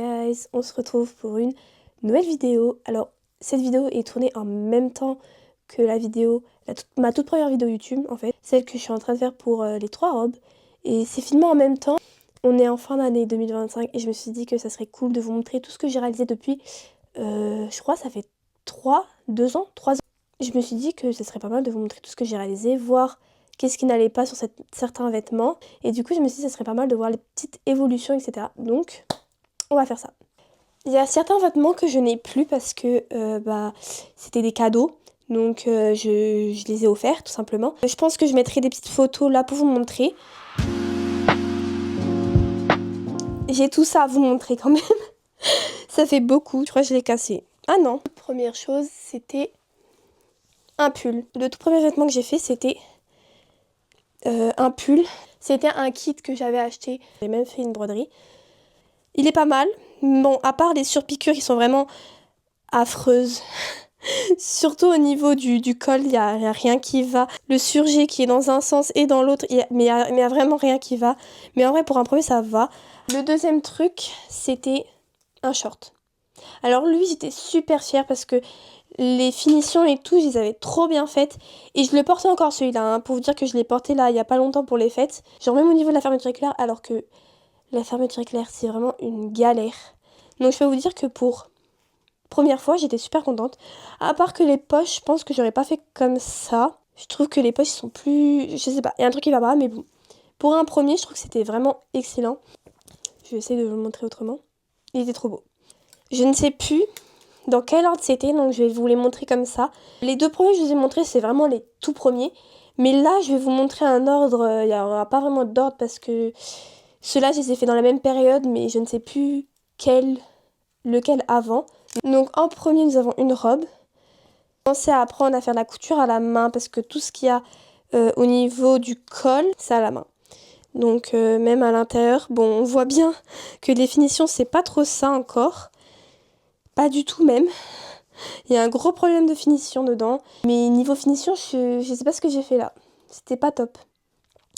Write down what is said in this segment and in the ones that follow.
guys, on se retrouve pour une nouvelle vidéo. Alors cette vidéo est tournée en même temps que la vidéo, ma toute première vidéo YouTube en fait, celle que je suis en train de faire pour les 3 robes. Et c'est filmé en même temps. On est en fin d'année 2025 et je me suis dit que ça serait cool de vous montrer tout ce que j'ai réalisé depuis, je crois ça fait 2 ans. Je me suis dit que ce serait pas mal de vous montrer tout ce que j'ai réalisé, voir qu'est-ce qui n'allait pas sur certains vêtements. Et du coup, je me suis dit que ce serait pas mal de voir les petites évolutions, etc. Donc, on va faire ça. Il y a certains vêtements que je n'ai plus parce que c'était des cadeaux. Donc, je les ai offerts, tout simplement. Je pense que je mettrai des petites photos là pour vous montrer. J'ai tout ça à vous montrer quand même. Ça fait beaucoup. Je crois que je l'ai cassé. Ah non. Première chose, c'était un pull. Le tout premier vêtement que j'ai fait, c'était un pull. C'était un kit que j'avais acheté. J'ai même fait une broderie. Il est pas mal. Bon, à part les surpiqûres qui sont vraiment affreuses. Surtout au niveau du col, il n'y a rien qui va. Le surjet qui est dans un sens et dans l'autre, mais il y a vraiment rien qui va. Mais en vrai, pour un premier, ça va. Le deuxième truc, c'était un short. Alors lui, j'étais super fière parce que les finitions et tout, je les avais trop bien faites. Et je le portais encore celui-là, hein, pour vous dire que je l'ai porté là, il n'y a pas longtemps pour les fêtes. Genre même au niveau de la fermeture éclair, alors que la fermeture éclair, c'est vraiment une galère. Donc je peux vous dire que pour première fois, j'étais super contente. À part que les poches, je pense que j'aurais pas fait comme ça. Je trouve que les poches sont plus... Je sais pas, il y a un truc qui va pas, mais bon. Pour un premier, je trouve que c'était vraiment excellent. Je vais essayer de vous le montrer autrement. Il était trop beau. Je ne sais plus dans quel ordre c'était, donc je vais vous les montrer comme ça. Les 2 premiers que je vous ai montrés, c'est vraiment les tout premiers. Mais là, je vais vous montrer un ordre. Il n'y aura pas vraiment d'ordre parce que ceux-là, je les ai fait dans la même période, mais je ne sais plus lequel avant. Donc en premier, nous avons une robe. J'ai commencé à apprendre à faire la couture à la main parce que tout ce qu'il y a au niveau du col, c'est à la main. Donc même à l'intérieur, bon, on voit bien que les finitions, c'est pas trop ça encore. Pas du tout même. Il y a un gros problème de finition dedans. Mais niveau finition, je sais pas ce que j'ai fait là. C'était pas top.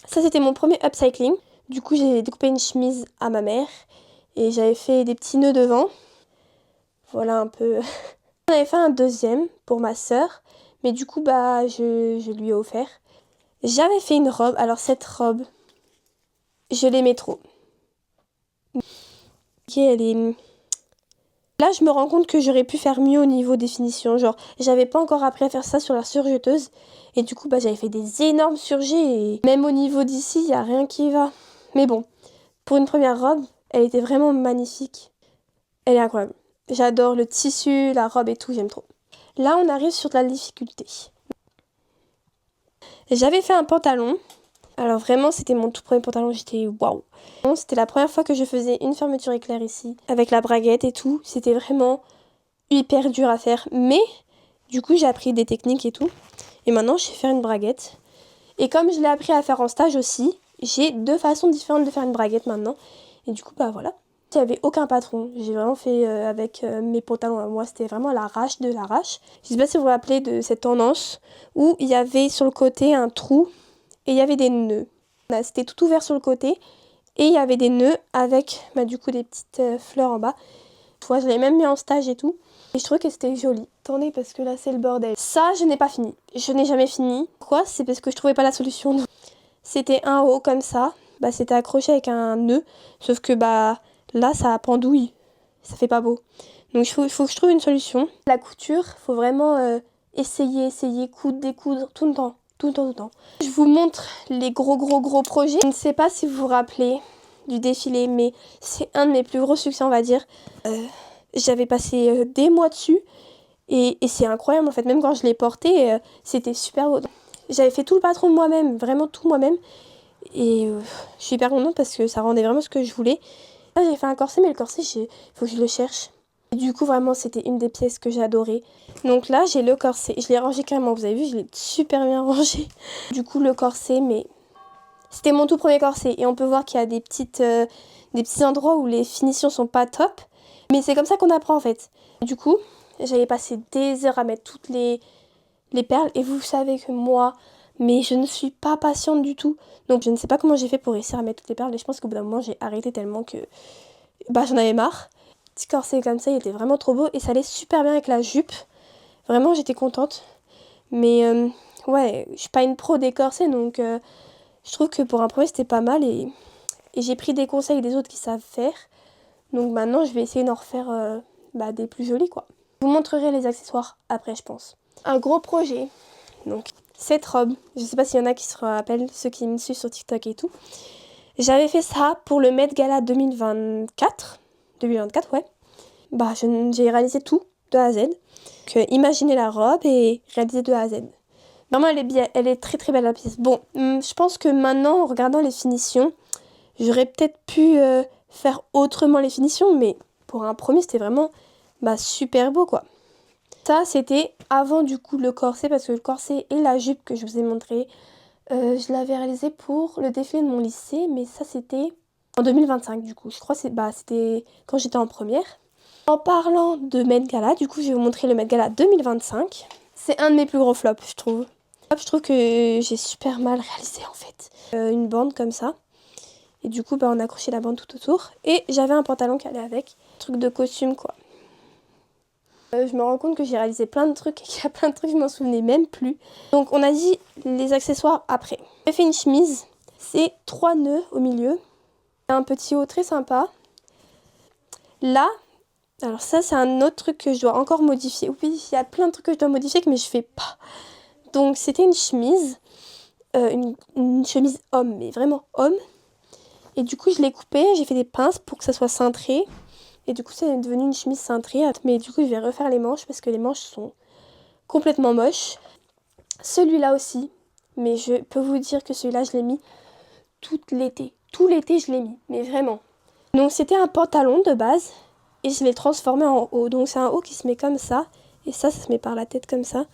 Ça, c'était mon premier upcycling. Du coup, j'ai découpé une chemise à ma mère. Et j'avais fait des petits nœuds devant. Voilà un peu. J'en avais fait un deuxième pour ma sœur. Mais du coup, je lui ai offert. J'avais fait une robe. Alors cette robe, je l'aimais trop. Ok, elle est... Là, je me rends compte que j'aurais pu faire mieux au niveau des finitions. Genre, j'avais pas encore appris à faire ça sur la surjeteuse. Et du coup, j'avais fait des énormes surjets. Et même au niveau d'ici, il n'y a rien qui va. Mais bon, pour une première robe, elle était vraiment magnifique. Elle est incroyable. J'adore le tissu, la robe et tout, j'aime trop. Là, on arrive sur de la difficulté. J'avais fait un pantalon. Alors vraiment, c'était mon tout premier pantalon, j'étais waouh. C'était la première fois que je faisais une fermeture éclair ici, avec la braguette et tout. C'était vraiment hyper dur à faire. Mais du coup, j'ai appris des techniques et tout. Et maintenant, je sais faire une braguette. Et comme je l'ai appris à faire en stage aussi, j'ai 2 façons différentes de faire une braguette maintenant. Et du coup, voilà. Il n'y avait aucun patron. J'ai vraiment fait avec mes pantalons à moi. C'était vraiment l'arrache de l'arrache. Je sais pas si vous vous rappelez de cette tendance où il y avait sur le côté un trou et il y avait des nœuds. C'était tout ouvert sur le côté et il y avait des nœuds avec du coup des petites fleurs en bas. Je l'ai même mis en stage et tout. Et je trouvais que c'était joli. Attendez parce que là c'est le bordel. Ça je n'ai pas fini. Je n'ai jamais fini. Pourquoi? C'est parce que je trouvais pas la solution. C'était un haut comme ça. C'était accroché avec un nœud. Sauf que là ça pendouille. Ça fait pas beau. Donc il faut que je trouve une solution. La couture, faut vraiment essayer, coudre, découdre tout le temps. Tout le temps. Je vous montre les gros projets. Je ne sais pas si vous vous rappelez du défilé, mais c'est un de mes plus gros succès, on va dire. J'avais passé des mois dessus et c'est incroyable en fait. Même quand je l'ai porté, c'était super beau. J'avais fait tout le patron moi-même, vraiment tout moi-même. Et je suis hyper contente parce que ça rendait vraiment ce que je voulais. Là, j'ai fait un corset, mais le corset, il faut que je le cherche. Et du coup, vraiment, c'était une des pièces que j'adorais. Donc là, j'ai le corset. Je l'ai rangé carrément, vous avez vu, je l'ai super bien rangé. Du coup, le corset, mais c'était mon tout premier corset. Et on peut voir qu'il y a des petits endroits où les finitions sont pas top. Mais c'est comme ça qu'on apprend en fait. Du coup, j'avais passé des heures à mettre toutes les perles. Et vous savez que moi, mais je ne suis pas patiente du tout. Donc je ne sais pas comment j'ai fait pour réussir à mettre toutes les perles. Et je pense qu'au bout d'un moment, j'ai arrêté tellement que j'en avais marre. petit corset comme ça, il était vraiment trop beau et ça allait super bien avec la jupe. Vraiment, j'étais contente. Mais ouais, je suis pas une pro des corsets, donc je trouve que pour un premier, c'était pas mal. Et j'ai pris des conseils des autres qui savent faire. Donc maintenant, je vais essayer d'en refaire des plus jolis, quoi. Je vous montrerai les accessoires après, je pense. Un gros projet. Donc, cette robe, je sais pas s'il y en a qui se rappellent, ceux qui me suivent sur TikTok et tout. J'avais fait ça pour le Met Gala 2024. 2024, ouais. J'ai réalisé tout de A à Z. Donc, imaginez la robe et réaliser de A à Z. Vraiment, elle est très très belle la pièce. Bon, je pense que maintenant, en regardant les finitions, j'aurais peut-être pu faire autrement les finitions, mais pour un premier, c'était vraiment super beau, quoi. Ça, c'était avant du coup le corset, parce que le corset et la jupe que je vous ai montré, je l'avais réalisé pour le défilé de mon lycée, mais ça, c'était en 2025 du coup. Je crois que c'était quand j'étais en première. En parlant de Met Gala, du coup, je vais vous montrer le Met Gala 2025. C'est un de mes plus gros flops, je trouve. Je trouve que j'ai super mal réalisé en fait. Une bande comme ça. Et du coup, on a accroché la bande tout autour. Et j'avais un pantalon qui allait avec. Truc de costume, quoi. Je me rends compte que j'ai réalisé plein de trucs et qu'il y a plein de trucs, je m'en souvenais même plus. Donc, on a dit les accessoires après. J'ai fait une chemise. C'est 3 nœuds au milieu. Un petit haut très sympa. Là, alors ça, c'est un autre truc que je dois encore modifier. Oui, il y a plein de trucs que je dois modifier, mais je fais pas. Donc, c'était une chemise. Une chemise homme, mais vraiment homme. Et du coup, je l'ai coupée, j'ai fait des pinces pour que ça soit cintré. Et du coup, c'est devenu une chemise cintrée. Mais du coup, je vais refaire les manches parce que les manches sont complètement moches. Celui-là aussi. Mais je peux vous dire que celui-là, je l'ai mis tout l'été. Tout l'été, je l'ai mis. Mais vraiment. Donc, c'était un pantalon de base. Et je l'ai transformé en haut. Donc, c'est un haut qui se met comme ça. Et ça se met par la tête comme ça.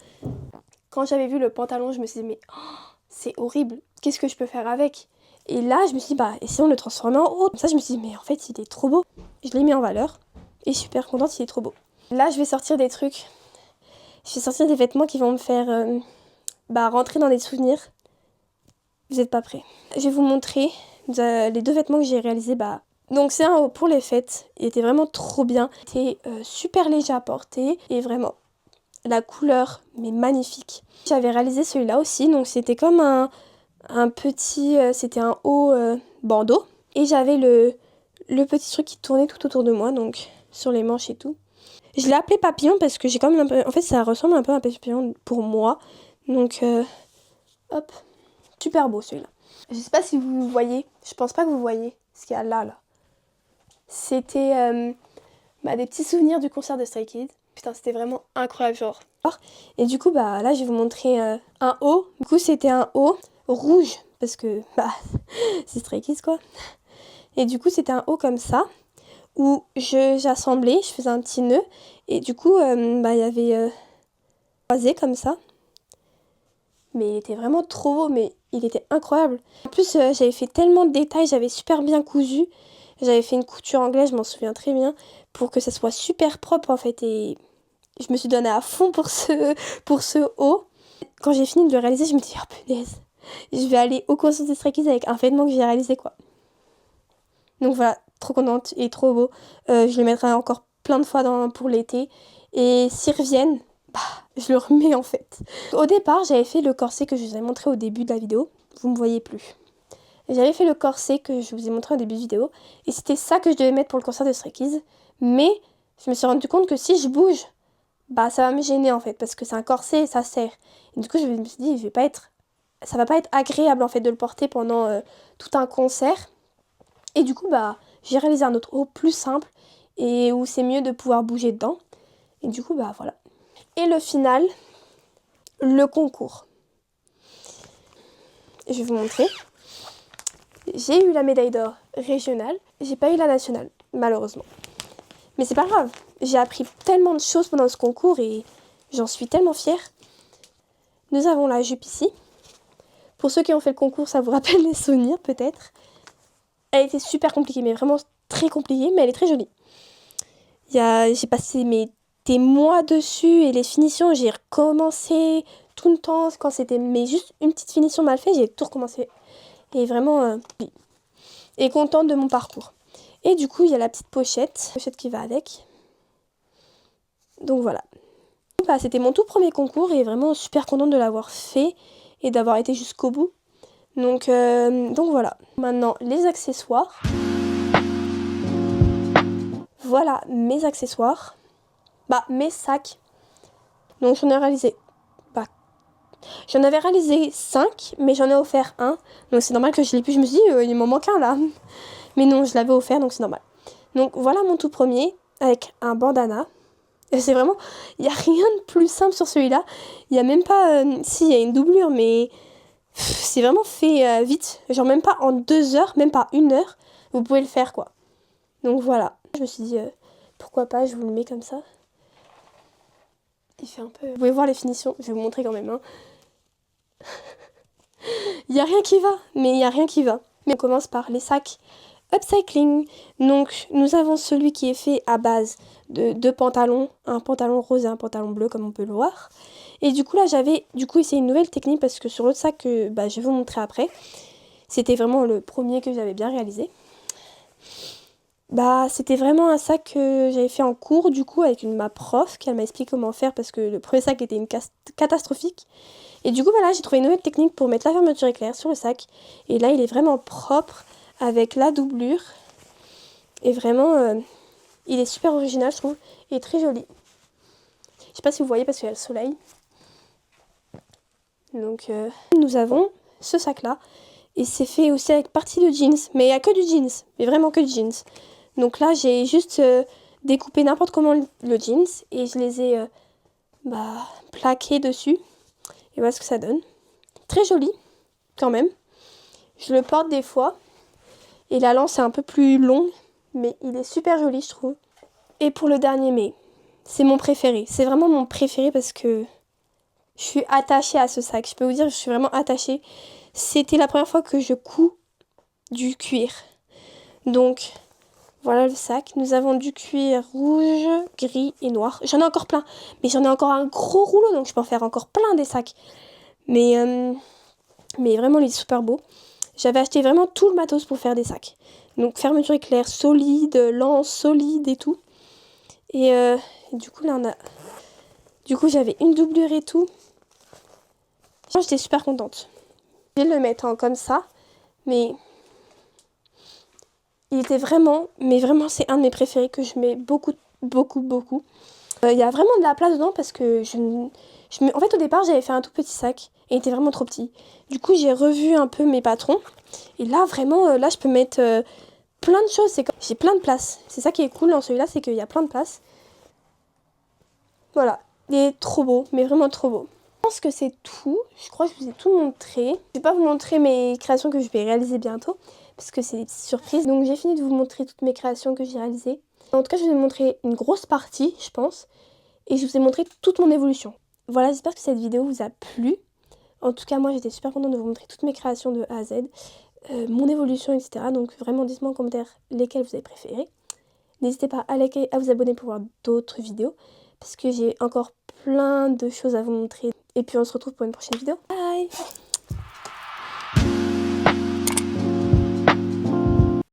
Quand j'avais vu le pantalon, je me suis dit, mais c'est horrible. Qu'est-ce que je peux faire avec ? Et là, je me suis dit, et si on le transformait en haut ? Comme ça, je me suis dit, mais en fait, il est trop beau. Je l'ai mis en valeur. Et je suis super contente, il est trop beau. Là, je vais sortir des trucs. Je vais sortir des vêtements qui vont me faire rentrer dans des souvenirs. Vous n'êtes pas prêts. Je vais vous montrer les 2 vêtements que j'ai réalisés. Donc, c'est un haut pour les fêtes. Il était vraiment trop bien. Il était super léger à porter. Et vraiment, la couleur, mais magnifique. J'avais réalisé celui-là aussi. Donc, c'était comme un petit, c'était un haut bandeau. Et j'avais le petit truc qui tournait tout autour de moi, donc sur les manches et tout. Je l'ai appelé papillon parce que j'ai quand même en fait, ça ressemble un peu à un papillon pour moi. Donc, hop. Super beau celui-là. Je sais pas si vous voyez, je pense pas que vous voyez ce qu'il y a là. C'était des petits souvenirs du concert de Stray Kids. Putain, c'était vraiment incroyable, genre. Et du coup, là, je vais vous montrer un haut. Du coup, c'était un haut rouge, parce que c'est Stray Kids, quoi. Et du coup, c'était un haut comme ça, où j'assemblais, je faisais un petit nœud, et du coup, il y avait croisé comme ça. Mais il était vraiment trop beau, mais il était incroyable. En plus, j'avais fait tellement de détails, j'avais super bien cousu. J'avais fait une couture anglaise, je m'en souviens très bien, pour que ça soit super propre, en fait, et je me suis donnée à fond pour ce haut. Quand j'ai fini de le réaliser, je me dis, oh punaise, je vais aller au concert des Stray Kids avec un vêtement que j'ai réalisé, quoi. Donc voilà, trop contente et trop beau. Je le mettrai encore plein de fois pour l'été. Et s'ils reviennent, je le remets en fait. Au départ, j'avais fait le corset que je vous ai montré au début de la vidéo. Vous ne me voyez plus. J'avais fait le corset que je vous ai montré au début de la vidéo. Et c'était ça que je devais mettre pour le concert de Stray Kids. Mais je me suis rendu compte que si je bouge, ça va me gêner en fait. Parce que c'est un corset et ça serre. Et du coup, je me suis dit, ça va pas être agréable en fait de le porter pendant tout un concert. Et du coup, j'ai réalisé un autre haut plus simple et où c'est mieux de pouvoir bouger dedans. Et du coup, voilà. Et le final, le concours. Je vais vous montrer. J'ai eu la médaille d'or régionale. J'ai pas eu la nationale, malheureusement. Mais c'est pas grave. J'ai appris tellement de choses pendant ce concours et j'en suis tellement fière. Nous avons la jupe ici. Pour ceux qui ont fait le concours, ça vous rappelle les souvenirs peut-être. Elle était super compliquée, mais vraiment très compliquée, mais elle est très jolie. J'ai passé des mois dessus et les finitions, j'ai recommencé tout le temps. Quand c'était juste une petite finition mal faite, j'ai tout recommencé. Et vraiment, et contente de mon parcours. Et du coup, il y a la petite pochette qui va avec. Donc voilà. Bah, c'était mon tout premier concours et vraiment super contente de l'avoir fait et d'avoir été jusqu'au bout. Donc voilà. Maintenant, les accessoires. Voilà mes accessoires. Bah, mes sacs. Donc j'en avais réalisé 5, mais j'en ai offert un. Donc c'est normal que je l'ai plus. Je me suis dit, il m'en manque un là. Mais non, je l'avais offert, donc c'est normal. Donc voilà mon tout premier, avec un bandana. Et c'est vraiment, il n'y a rien de plus simple sur celui-là. Il n'y a même pas, si, il y a une doublure, mais c'est vraiment fait vite. Genre même pas en 2 heures, même pas 1 heure, vous pouvez le faire quoi. Donc voilà. Je me suis dit, pourquoi pas, je vous le mets comme ça. Il fait un peu... Vous pouvez voir les finitions, je vais vous montrer quand même. Hein. Il n'y a rien qui va, mais il n'y a rien qui va. Mais on commence par les sacs upcycling. Donc nous avons celui qui est fait à base de 2 pantalons, un pantalon rose et un pantalon bleu comme on peut le voir. Et du coup là j'avais essayé une nouvelle technique parce que sur l'autre sac que je vais vous montrer après, c'était vraiment le premier que j'avais bien réalisé. C'était vraiment un sac que j'avais fait en cours du coup avec ma prof qui m'a expliqué comment faire parce que le premier sac était catastrophique. Et du coup voilà, j'ai trouvé une nouvelle technique pour mettre la fermeture éclair sur le sac. Et là il est vraiment propre avec la doublure. Et vraiment, il est super original je trouve. Et très joli. Je sais pas si vous voyez parce qu'il y a le soleil. Donc nous avons ce sac là. Et c'est fait aussi avec partie de jeans. Mais il n'y a que du jeans. Mais vraiment que du jeans. Donc là j'ai juste découpé n'importe comment le jeans. Et je les ai plaqués dessus. Et voilà ce que ça donne. Très joli quand même. Je le porte des fois. Et la lance est un peu plus longue. Mais il est super joli je trouve. Et pour le dernier mais c'est mon préféré. C'est vraiment mon préféré parce que je suis attachée à ce sac. Je peux vous dire, je suis vraiment attachée. C'était la première fois que je couds du cuir. Donc, voilà le sac. Nous avons du cuir rouge, gris et noir. J'en ai encore plein. Mais j'en ai encore un gros rouleau, donc je peux en faire encore plein des sacs. Mais vraiment, il est super beau. J'avais acheté vraiment tout le matos pour faire des sacs. Donc, fermeture éclair solide, lance solide et tout. Et du coup, là, Du coup, j'avais une doublure et tout. J'étais super contente. Je vais le mettre en comme ça. Mais il était vraiment... Mais vraiment, c'est un de mes préférés que je mets beaucoup. Il y a vraiment de la place dedans parce que en fait, au départ, j'avais fait un tout petit sac. Et il était vraiment trop petit. Du coup, j'ai revu un peu mes patrons. Et là, vraiment, là, je peux mettre plein de choses. J'ai plein de place. C'est ça qui est cool dans celui-là, c'est qu'il y a plein de place. Voilà. Il est trop beau, mais vraiment trop beau. Je pense que c'est tout. Je crois que je vous ai tout montré. Je vais pas vous montrer mes créations que je vais réaliser bientôt. Parce que c'est des petites surprises. Donc j'ai fini de vous montrer toutes mes créations que j'ai réalisées. En tout cas, je vous ai montré une grosse partie, je pense. Et je vous ai montré toute mon évolution. Voilà, j'espère que cette vidéo vous a plu. En tout cas, moi, j'étais super contente de vous montrer toutes mes créations de A à Z. Mon évolution, etc. Donc vraiment, dites-moi en commentaire lesquelles vous avez préférées. N'hésitez pas à liker, à vous abonner pour voir d'autres vidéos. Parce que j'ai encore plein de choses à vous montrer. Et puis on se retrouve pour une prochaine vidéo. Bye!